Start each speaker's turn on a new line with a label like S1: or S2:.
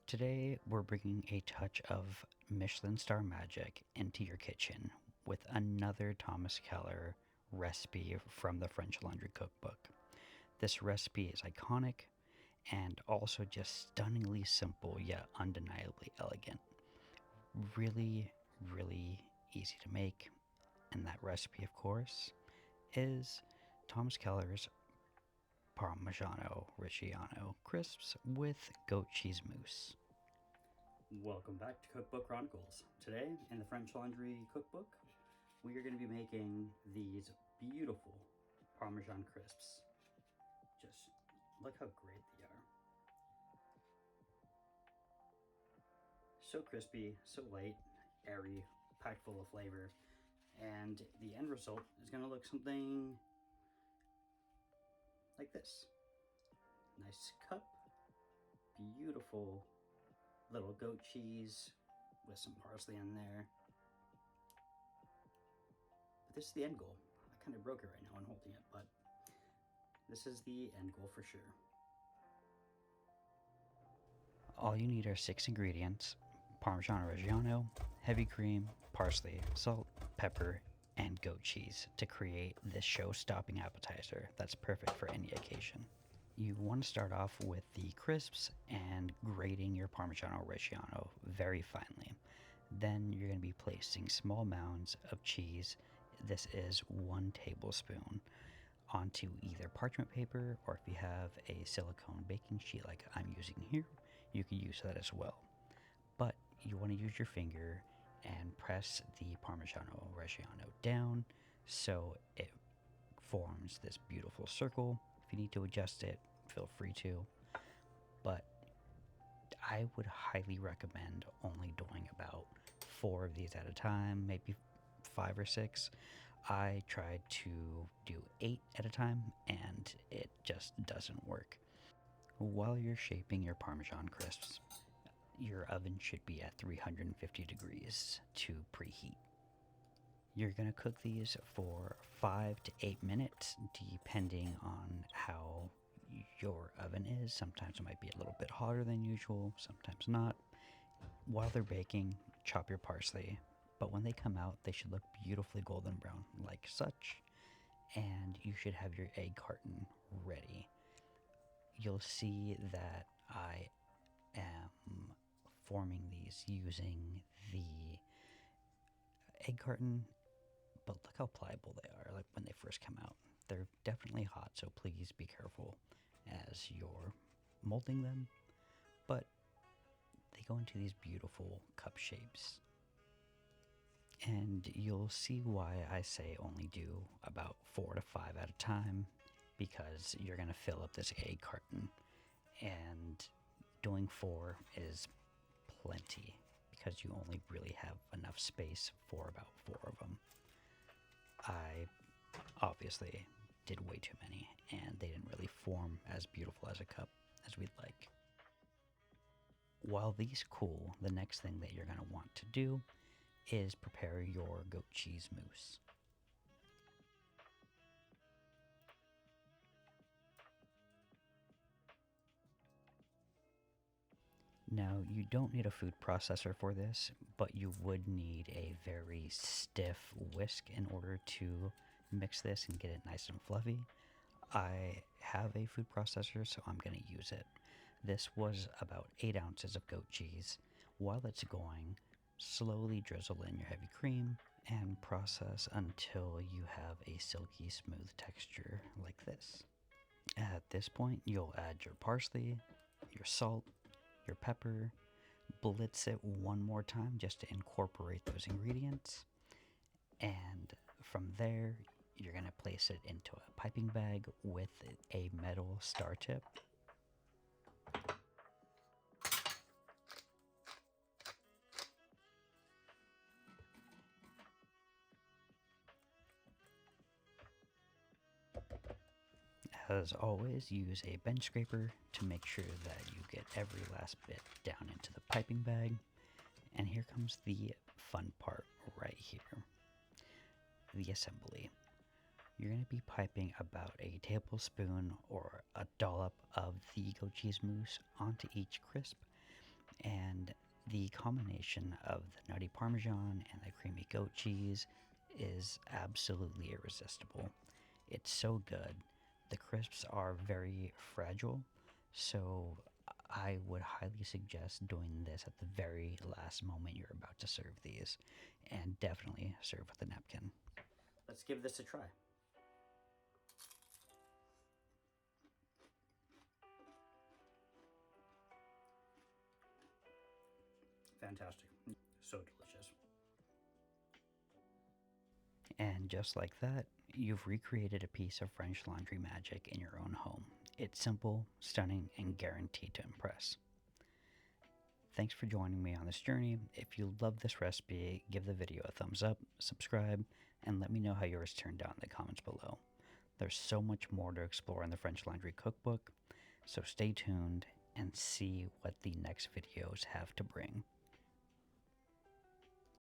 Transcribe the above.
S1: Today, we're bringing a touch of Michelin star magic into your kitchen with another Thomas Keller recipe from the French Laundry Cookbook. This recipe is iconic and also just stunningly simple yet undeniably elegant. Really, really easy to make, and that recipe, of course, is Thomas Keller's Parmigiano-Reggiano Crisps with Goat Cheese Mousse.
S2: Welcome back to Cookbook Chronicles. Today, in the French Laundry Cookbook, we are going to be making these beautiful Parmesan crisps. Just look how great they are. So crispy, so light, airy, packed full of flavor, and the end result is going to look something like this. Nice cup, beautiful little goat cheese with some parsley in there. But this is the end goal. I kind of broke it right now when holding it, but this is the end goal for sure.
S1: All you need are 6 ingredients: Parmigiano-Reggiano, heavy cream, parsley, salt, pepper, and goat cheese to create this show-stopping appetizer that's perfect for any occasion. You want to start off with the crisps and grating your Parmigiano-Reggiano very finely. Then you're going to be placing small mounds of cheese. This is 1 tablespoon onto either parchment paper, or if you have a silicone baking sheet like I'm using here, you can use that as well. But you want to use your finger and press the Parmigiano-Reggiano down so it forms this beautiful circle. If you need to adjust it, feel free to. But I would highly recommend only doing about 4 of these at a time, maybe 5 or 6. I tried to do 8 at a time and it just doesn't work. While you're shaping your Parmesan crisps, your oven should be at 350 degrees to preheat. You're going to cook these for 5 to 8 minutes, depending on how your oven is. Sometimes it might be a little bit hotter than usual, sometimes not. While they're baking, chop your parsley, but when they come out, they should look beautifully golden brown, like such, and you should have your egg carton ready. You'll see that I am forming these using the egg carton, but look how pliable they are, like when they first come out. They're definitely hot, so please be careful as you're molding them, but they go into these beautiful cup shapes. And you'll see why I say only do about 4 to 5 at a time, because you're going to fill up this egg carton, and doing 4 is plenty because you only really have enough space for about 4 of them. I obviously did way too many, and they didn't really form as beautiful as a cup as we'd like. While these cool, the next thing that you're going to want to do is prepare your goat cheese mousse. Now, you don't need a food processor for this, but you would need a very stiff whisk in order to mix this and get it nice and fluffy. I have a food processor, so I'm going to use it. This was about 8 ounces of goat cheese. While it's going, slowly drizzle in your heavy cream and process until you have a silky smooth texture like this. At this point, you'll add your parsley, your salt, your pepper, blitz it one more time just to incorporate those ingredients, and from there you're going to place it into a piping bag with a metal star tip. As always, use a bench scraper to make sure that you get every last bit down into the piping bag. And here comes the fun part right here, the assembly. You're going to be piping about a tablespoon or a dollop of the goat cheese mousse onto each crisp, And the combination of the nutty Parmesan and the creamy goat cheese is absolutely irresistible. It's so good. The crisps are very fragile, so I would highly suggest doing this at the very last moment you're about to serve these, and definitely serve with a napkin.
S2: Let's give this a try. Fantastic. So delicious.
S1: And just like that, you've recreated a piece of French laundry magic in your own home. It's simple, stunning, and guaranteed to impress. Thanks for joining me on this journey. If you love this recipe, give the video a thumbs up, subscribe, and let me know how yours turned out in the comments below. There's so much more to explore in the French Laundry Cookbook, so stay tuned and see what the next videos have to bring.